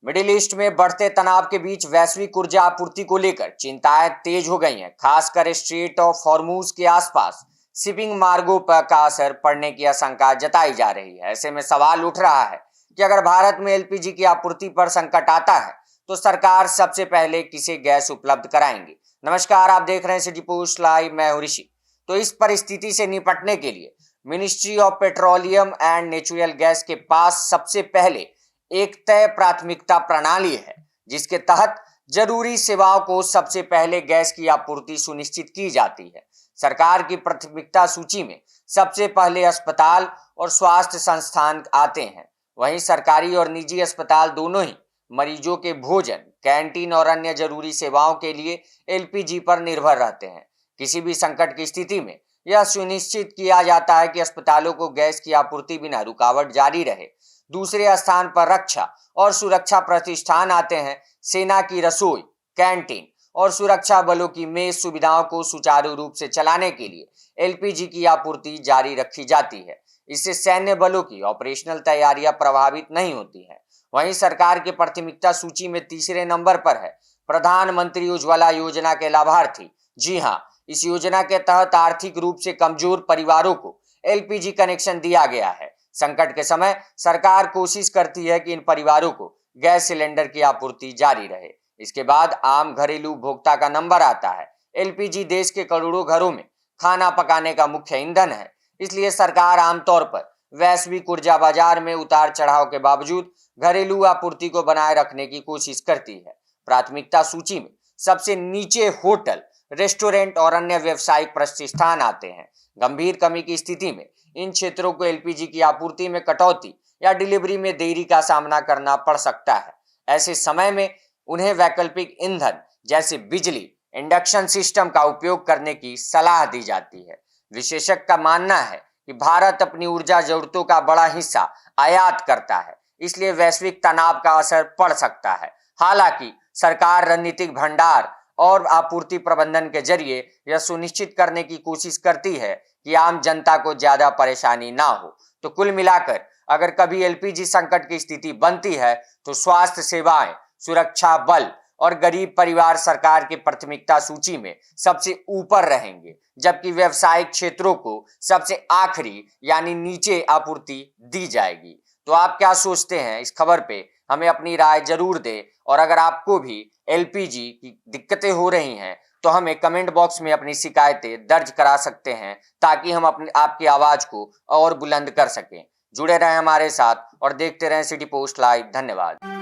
Middle east में बढ़ते तनाव के बीच वैश्विक ऊर्जा आपूर्ति को लेकर चिंताएं तेज हो गई हैं। खासकर स्ट्रेट ऑफ हॉर्मुज के आसपास शिपिंग मार्गों पर का असर पड़ने की आशंका जताई जा रही है। ऐसे में सवाल उठ रहा है कि अगर भारत में एलपीजी की आपूर्ति पर संकट आता है तो सरकार सबसे पहले किसे गैस उपलब्ध कराएंगी। नमस्कार, आप देख रहे हैं सिटी पोस्ट लाइव, मैं हूं ऋषि। तो इस परिस्थिति से निपटने के लिए ministry of petroleum and natural gas के पास सबसे पहले एक तय प्राथमिकता प्रणाली है, जिसके तहत जरूरी सेवाओं को सबसे पहले गैस की आपूर्ति सुनिश्चित की जाती है। सरकार की प्राथमिकता सूची में सबसे पहले अस्पताल और स्वास्थ्य संस्थान आते हैं। वहीं सरकारी और निजी अस्पताल दोनों ही मरीजों के भोजन, कैंटीन और अन्य जरूरी सेवाओं के लिए एलपीजी पर निर्भर रहते हैं। किसी भी संकट की स्थिति में यह सुनिश्चित किया जाता है कि अस्पतालों को गैस की आपूर्ति बिना रुकावट जारी रहे। दूसरे स्थान पर रक्षा और सुरक्षा प्रतिष्ठान आते हैं। सेना की रसोई, कैंटीन और सुरक्षा बलों की मेज सुविधाओं को सुचारू रूप से चलाने के लिए एलपीजी की आपूर्ति जारी रखी जाती है। इससे सैन्य बलों की ऑपरेशनल तैयारियां प्रभावित नहीं होती हैं। वहीं सरकार की प्राथमिकता सूची में तीसरे नंबर पर है प्रधानमंत्री उज्ज्वला योजना के लाभार्थी। जी हाँ, इस योजना के तहत आर्थिक रूप से कमजोर परिवारों को एलपीजी कनेक्शन दिया गया है। संकट के समय सरकार कोशिश करती है कि इन परिवारों को गैस सिलेंडर की आपूर्ति जारी रहे। इसके बाद आम घरेलू उपभोक्ता का नंबर आता है। एलपीजी देश के करोड़ों घरों में खाना पकाने का मुख्य ईंधन है, इसलिए सरकार आमतौर पर वैश्विक ऊर्जा बाजार में उतार चढ़ाव के बावजूद घरेलू आपूर्ति को बनाए रखने की कोशिश करती है। प्राथमिकता सूची में सबसे नीचे होटल, रेस्टोरेंट और अन्य व्यावसायिक प्रतिष्ठान आते हैं। गंभीर कमी की स्थिति में इन क्षेत्रों को एलपीजी की आपूर्ति में कटौती या डिलीवरी में देरी का सामना करना पड़ सकता है। ऐसे समय में उन्हें वैकल्पिक ईंधन जैसे बिजली, इंडक्शन सिस्टम का उपयोग करने की सलाह दी जाती है। विशेषज्ञ का मानना है कि भारत अपनी ऊर्जा जरूरतों का बड़ा हिस्सा आयात करता है, इसलिए वैश्विक तनाव का असर पड़ सकता है। हालांकि सरकार रणनीतिक भंडार और आपूर्ति प्रबंधन के जरिए यह सुनिश्चित करने की कोशिश करती है कि आम जनता को ज्यादा परेशानी ना हो। तो कुल मिलाकर अगर कभी एलपीजी संकट की स्थिति बनती है तो स्वास्थ्य सेवाएं, सुरक्षा बल और गरीब परिवार सरकार की प्राथमिकता सूची में सबसे ऊपर रहेंगे, जबकि व्यवसायिक क्षेत्रों को सबसे आखिरी यानी नीचे आपूर्ति दी जाएगी। तो आप क्या सोचते हैं इस खबर पे? हमें अपनी राय जरूर दें। और अगर आपको भी एलपीजी की दिक्कतें हो रही हैं तो हमें कमेंट बॉक्स में अपनी शिकायतें दर्ज करा सकते हैं, ताकि हम अपनी आपकी आवाज को और बुलंद कर सकें। जुड़े रहें हमारे साथ और देखते रहें सिटी पोस्ट लाइव। धन्यवाद।